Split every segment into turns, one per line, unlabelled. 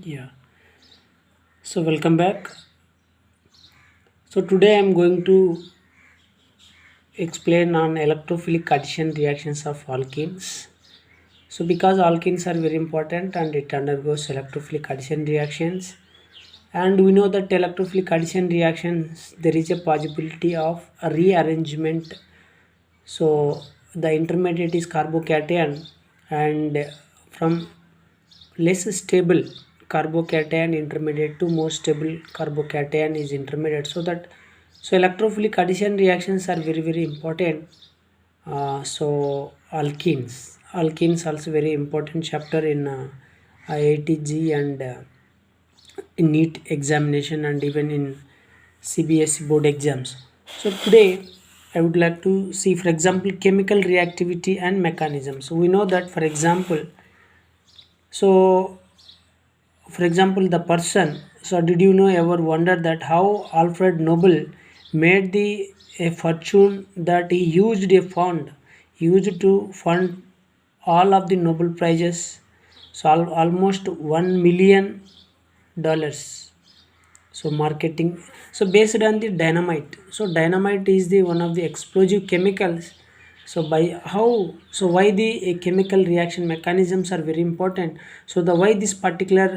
Yeah. So welcome back. So today I'm going to explain on electrophilic addition reactions of alkenes. So because alkenes are very important and it undergoes electrophilic addition reactions, and we know that electrophilic addition reactions there is a possibility of a rearrangement. So the intermediate is carbocation, and from less stable carbocation intermediate to more stable carbocation is intermediate, so electrophilic addition reactions are very important. So alkenes also very important chapter in IITG and in NEET examination and even in CBSE board exams. So today I would like to see, for example, chemical reactivity and mechanism. So we know that, so for example, the person. So did you know ever wonder that how Alfred Nobel made the a fortune that he used to fund all of the Nobel prizes, so almost $1 million. So marketing, so based on the dynamite. So dynamite is the one of the explosive chemicals. So by how, so why the chemical reaction mechanisms are very important. So the why this particular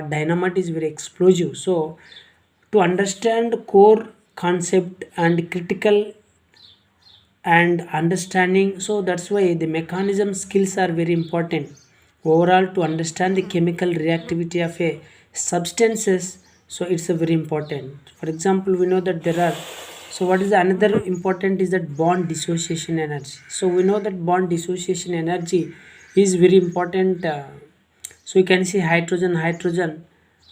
dynamite is very explosive. So to understand core concept and critical and understanding, so that's why the mechanism skills are very important overall to understand the chemical reactivity of a substances. So it's a very important. For example, we know that there are, so what is the another important is that bond dissociation energy. So we know that bond dissociation energy is very important. So you can see hydrogen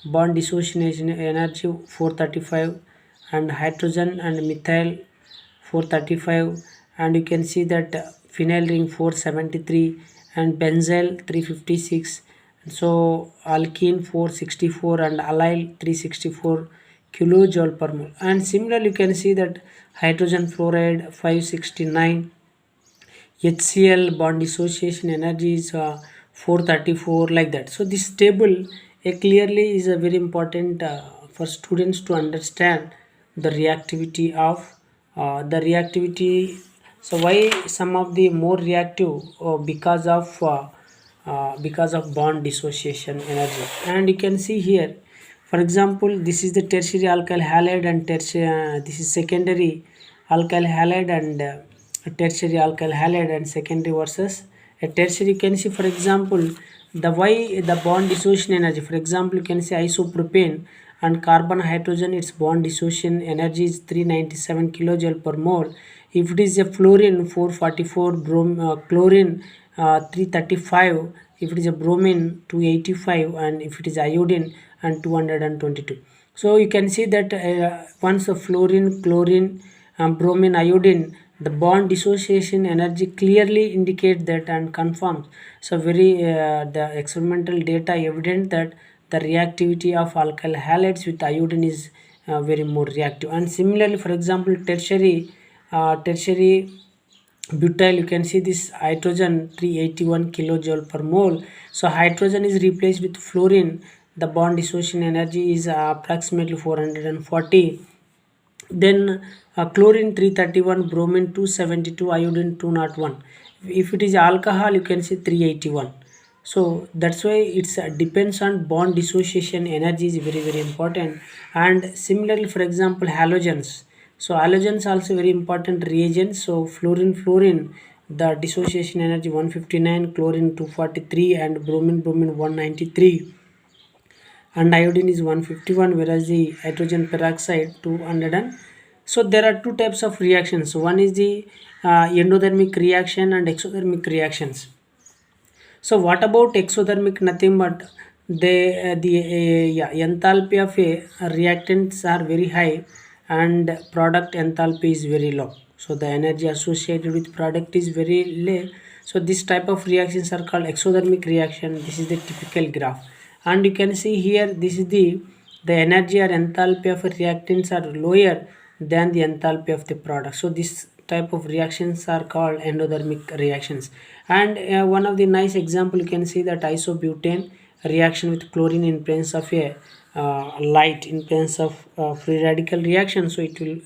bond dissociation energy 435, and hydrogen and methyl 435, and you can see that phenyl ring 473 and benzyl 356. So alkene 464 and allyl 364 kilojoule per mole. And similarly, you can see that hydrogen fluoride 569, HCl bond dissociation energy is 434, like that. So this table clearly is a very important for students to understand the reactivity of the reactivity. So why some of the more reactive because of bond dissociation energy. And you can see here, for example, this is the tertiary alkyl halide and tertiary this is secondary alkyl halide and tertiary alkyl halide and secondary versus a tertiary. You can see, for example, the why the bond dissociation energy. For example, you can see isopropane and carbon hydrogen, its bond dissociation energy is 397 kilojoule per mole. If it is a fluorine 444, chlorine 335, if it is a bromine 285, and if it is iodine and 222. So you can see that once the fluorine, chlorine, bromine, iodine, the bond dissociation energy clearly indicate that and confirms. So very the experimental data evident that the reactivity of alkyl halides with iodine is very more reactive. And similarly, for example, tertiary butyl, you can see this hydrogen 381 kilojoule per mole. So hydrogen is replaced with fluorine, the bond dissociation energy is approximately 440. Then chlorine 331, bromine 272, iodine 201. If it is alcohol, you can see 381. So that's why it's depends on bond dissociation energy is very important. And similarly, for example, halogens. So halogens also very important reagents. So fluorine, the dissociation energy 159, chlorine 243, and bromine 193, and iodine is 151, whereas the hydrogen peroxide 200. And so there are two types of reactions. One is the endothermic reaction and exothermic reactions. So what about exothermic? Nothing but the enthalpy of a reactants are very high and product enthalpy is very low. So the energy associated with product is very low. So this type of reactions are called exothermic reaction. This is the typical graph, and you can see here this is the energy or enthalpy of a reactants are lower than the enthalpy of the product. So this type of reactions are called endothermic reactions. And one of the nice example, you can see that isobutane reaction with chlorine in presence of a light in presence of free radical reaction. So it will,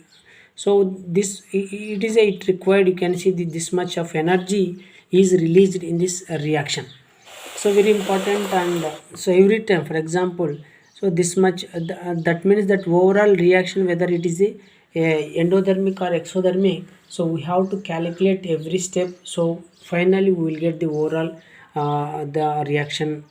so this it is a, it required, you can see this much of energy is released in this reaction. So very important. And so every time, for example, so this much that means that overall reaction, whether it is a endothermic or exothermic, so we have to calculate every step. So finally we will get the overall the reaction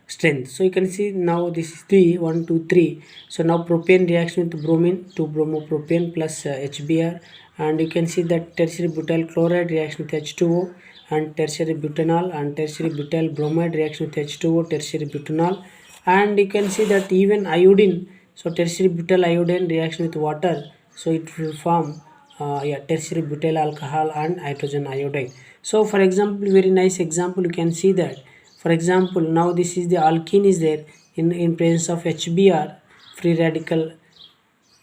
strength. So you can see now this is the 1 2 3. So now propane reaction with bromine to bromopropane plus HBr, and you can see that tertiary butyl chloride reaction with H2O, and tertiary butanol and tertiary butyl bromide reaction with H2O, tertiary butanol. And you can see that even iodine, so tertiary butyl iodine reaction with water, so it will form yeah, tertiary butyl alcohol and hydrogen iodide. So for example, very nice example, you can see that, for example, now this is the alkene is there in presence of HBr, free radical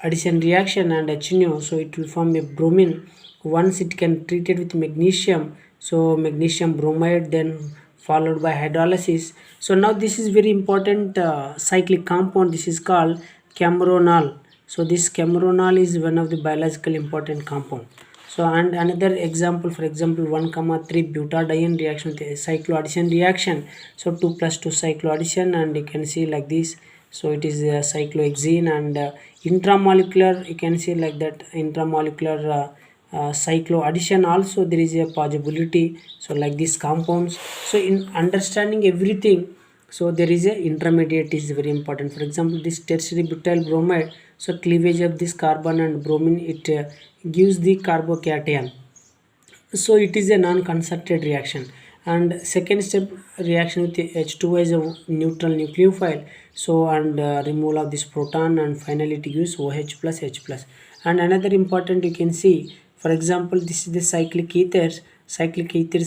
addition reaction, and HNO, so it will form a bromine. Once it can treat it with magnesium, so magnesium bromide, then followed by hydrolysis. So now this is very important cyclic compound, this is called cameronal. So this cameronal is one of the biological important compound. So and another example, for example, 1 comma 3 butadiene reaction with a cycloaddition reaction. So 2 plus 2 cycloaddition, and you can see like this. So it is a cyclohexene, and intramolecular, you can see like that, intramolecular cycloaddition also there is a possibility. So like these compounds. So in understanding everything, so there is a intermediate is very important. For example, this tertiary butyl bromide, so cleavage of this carbon and bromine, it gives the carbocation. So it is a non-concerted reaction. And second step reaction with the H2O is a neutral nucleophile. So and removal of this proton, and finally it gives OH plus H plus. And another important, you can see, for example, this is the cyclic ethers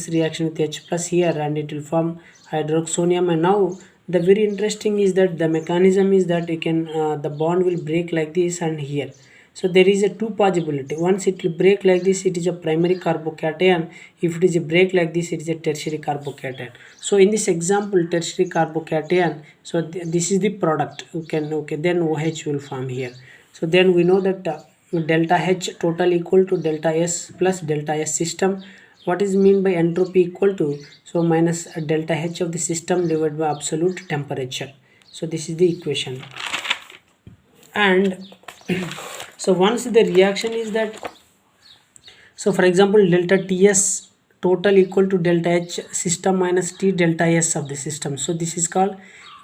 reaction with H plus here, and it will form hydroxonium. And now the very interesting is that the mechanism is that you can the bond will break like this and here. So there is a two possibility. Once it will break like this, it is a primary carbocation. If it is a break like this, it is a tertiary carbocation. So in this example, tertiary carbocation, so this is the product. You can, okay, then OH will form here. So then we know that delta H total equal to delta S plus delta S system. What is mean by entropy equal to, so minus delta H of the system divided by absolute temperature. So this is the equation. And so once the reaction is that, so for example, delta Ts total equal to delta H system minus T delta S of the system. So this is called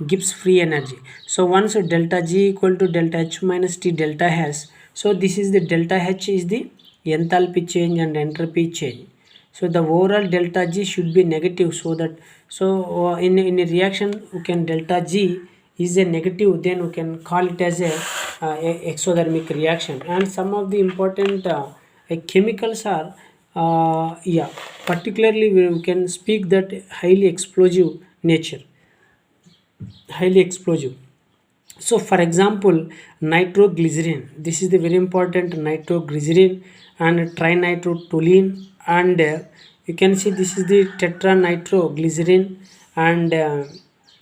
Gibbs free energy. So once delta G equal to delta H minus T delta S, so this is the delta H is the enthalpy change and entropy change. So the overall delta G should be negative, so that, so in a reaction we can delta G is a negative, then we can call it as a exothermic reaction. And some of the important chemicals are yeah, particularly we can speak that highly explosive nature, highly explosive. So for example, nitroglycerin, this is the very important nitroglycerin, and trinitrotoluene, and you can see this is the tetranitroglycerin, and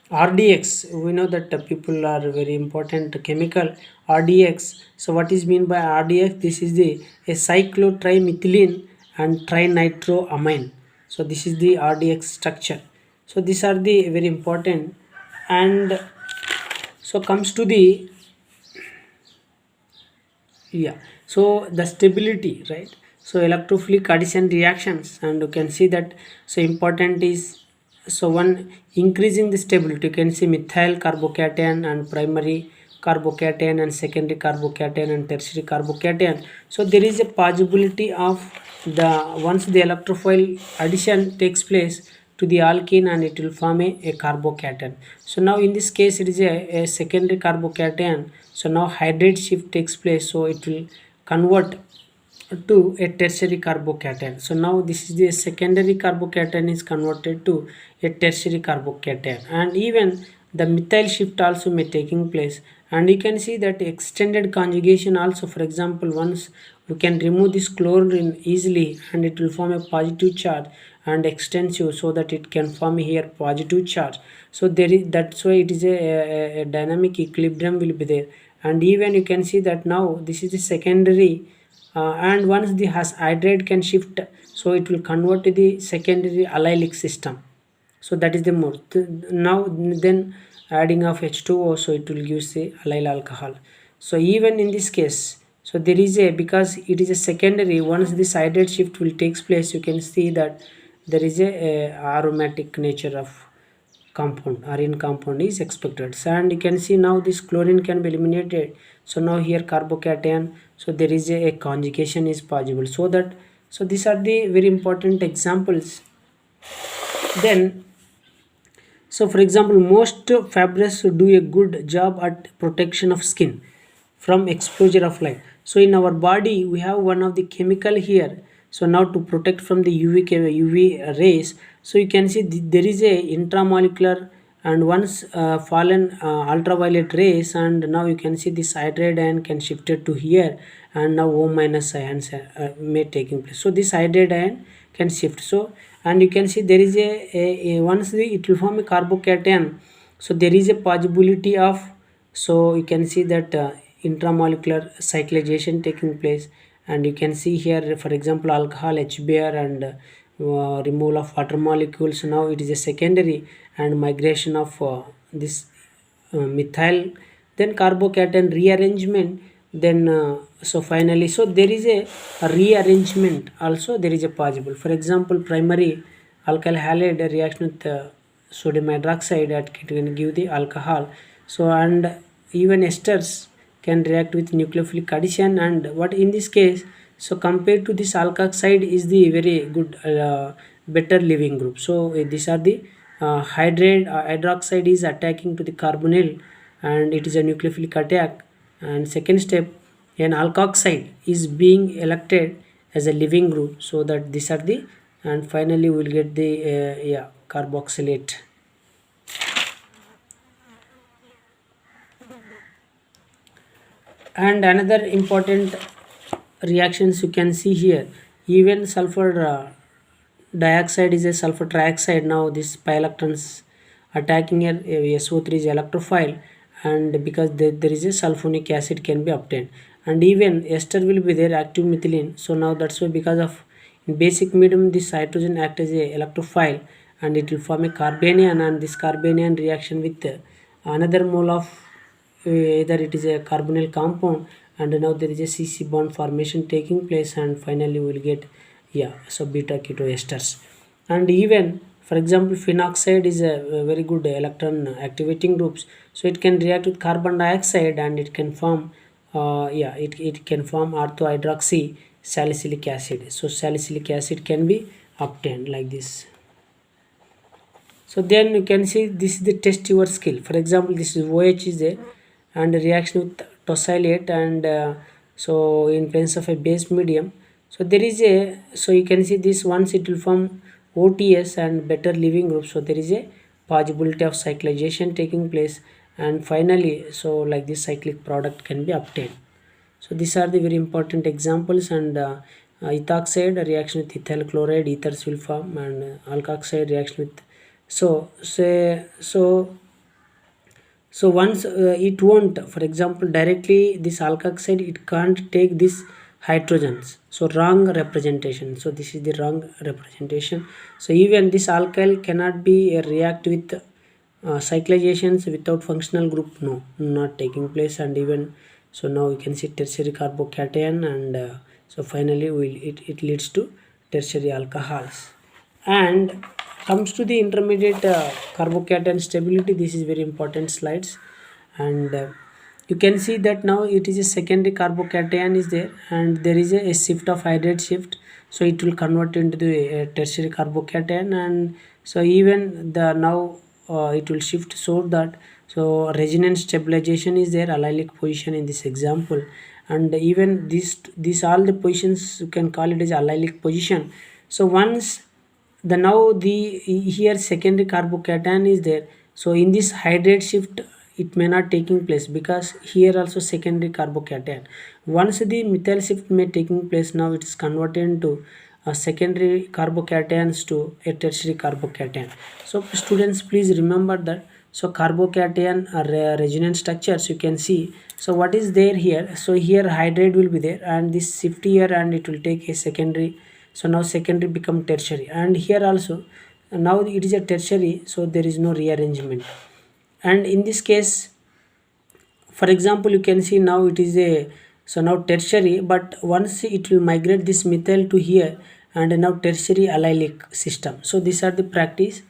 RDX, we know that people are very important chemical, RDX. So what is mean by RDX? This is the a cyclotrimethylene and trinitroamine. So this is the RDX structure. So these are the very important. And so comes to the, yeah, so the stability, right? So electrophilic addition reactions, and you can see that, so important is, so one, increasing the stability, you can see methyl carbocation and primary carbocation and secondary carbocation and tertiary carbocation. So there is a possibility of the, once the electrophile addition takes place to the alkene, and it will form a carbocation. So now in this case it is a secondary carbocation. So now hydrate shift takes place, so it will convert to a tertiary carbocation. So now this is the secondary carbocation is converted to a tertiary carbocation. And even the methyl shift also may taking place. And you can see that extended conjugation also, for example, once we can remove this chlorine easily and it will form a positive charge and extensive, so that it can form here positive charge. So there is, that's why it is a dynamic equilibrium will be there. And even you can see that now this is the secondary, and once the has hydrate can shift, so it will convert to the secondary allylic system. So that is the more now then adding of H2O, so it will give the allyl alcohol. So even in this case, so there is a, because it is a secondary, once this hydrate shift will takes place, you can see that there is a aromatic nature of compound, arene compound is expected. So, and you can see now this chlorine can be eliminated. So now here carbocation, so there is a conjugation is possible. So that, so these are the very important examples. Then, so for example, most fabrics do a good job at protection of skin from exposure of light. So in our body we have one of the chemical here. So now to protect from the UV rays, so you can see there is a intramolecular, and once fallen ultraviolet rays, and now you can see this hydrate ion can shifted to here, and now O minus ions may taking place. So this hydrate ion can shift. So, and you can see there is a once it will form a carbocation, so there is a possibility of, so you can see that intramolecular cyclization taking place. And you can see here, for example, alcohol HBr and removal of water molecules, now it is a secondary, and migration of this methyl, then carbocation rearrangement, then so finally, so there is a rearrangement also there is a possible. For example, primary alkyl halide reaction with sodium hydroxide, that it can give the alcohol. So and even esters can react with nucleophilic addition, and what in this case, so compared to this alkoxide is the very good better living group. So these are the hydroxide is attacking to the carbonyl, and it is a nucleophilic attack. And second step, an alkoxide is being elected as a living group, so that these are the, and finally we will get the yeah, carboxylate. And another important reactions you can see here, even sulfur dioxide is a sulfur trioxide. Now this pi electrons attacking a SO3 is electrophile, and because there is a sulfonic acid can be obtained, and even ester will be there, active methylene. So now that's why, because of in basic medium this hydrogen act as a electrophile, and it will form a carbanion, and this carbanion reaction with another mole of either it is a carbonyl compound, and now there is a CC bond formation taking place, and finally we will get, yeah, so beta keto esters. And even for example, phenoxide is a very good electron activating groups, so it can react with carbon dioxide, and it can form yeah, it can form orthohydroxy salicylic acid. So salicylic acid can be obtained like this. So then you can see this is the test your skill. For example, this is OH is there, and reaction with tosylate, and so in presence of a base medium, so there is a, so you can see this, once it will form OTS and better living group, so there is a possibility of cyclization taking place, and finally, so like this cyclic product can be obtained. So these are the very important examples. And ethoxide reaction with ethyl chloride, ethers will form, and alkoxide reaction with, so say so once it won't, for example, directly this alkoxide it can't take this hydrogens, so wrong representation. So this is the wrong representation. So even this alkyl cannot be react with cyclizations without functional group, no, not taking place. And even so now you can see tertiary carbocation, and so finally it leads to tertiary alcohols. And comes to the intermediate carbocation stability, this is very important slides. And you can see that now it is a secondary carbocation is there, and there is a shift of hydrate shift, so it will convert into the tertiary carbocation. And so even the now it will shift, so that, so resonance stabilization is there, allylic position in this example. And even these all the positions you can call it as allylic position. So once the now the here secondary carbocation is there, So in this hydrate shift it may not taking place because here also secondary carbocation. Once the methyl shift may taking place, now it is converted into secondary carbocations to a tertiary carbocation. So students, please remember that. So carbocation resonance structures you can see. So what is there here? So here hydrate will be there and this shift here and it will take a secondary. So now secondary become tertiary, and here also now it is a tertiary, so there is no rearrangement. And in this case, for example, you can see now it is a, so now tertiary, but once it will migrate this methyl to here, and now tertiary allylic system. So these are the practice,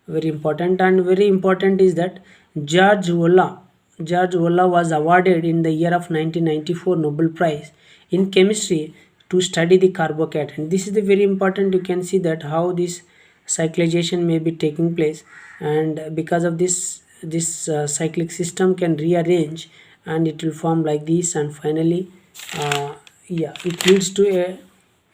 very important. And very important is that George Olah was awarded in the year of 1994 Nobel Prize in chemistry to study the carbocation. This is the very important. You can see that how this cyclization may be taking place, and because of this cyclic system can rearrange and it will form like this, and finally yeah, it leads to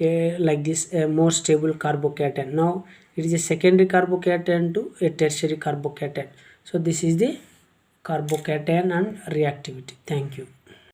a like this, a more stable carbocation. Now it is a secondary carbocation to a tertiary carbocation. So this is the carbocation and reactivity. Thank you.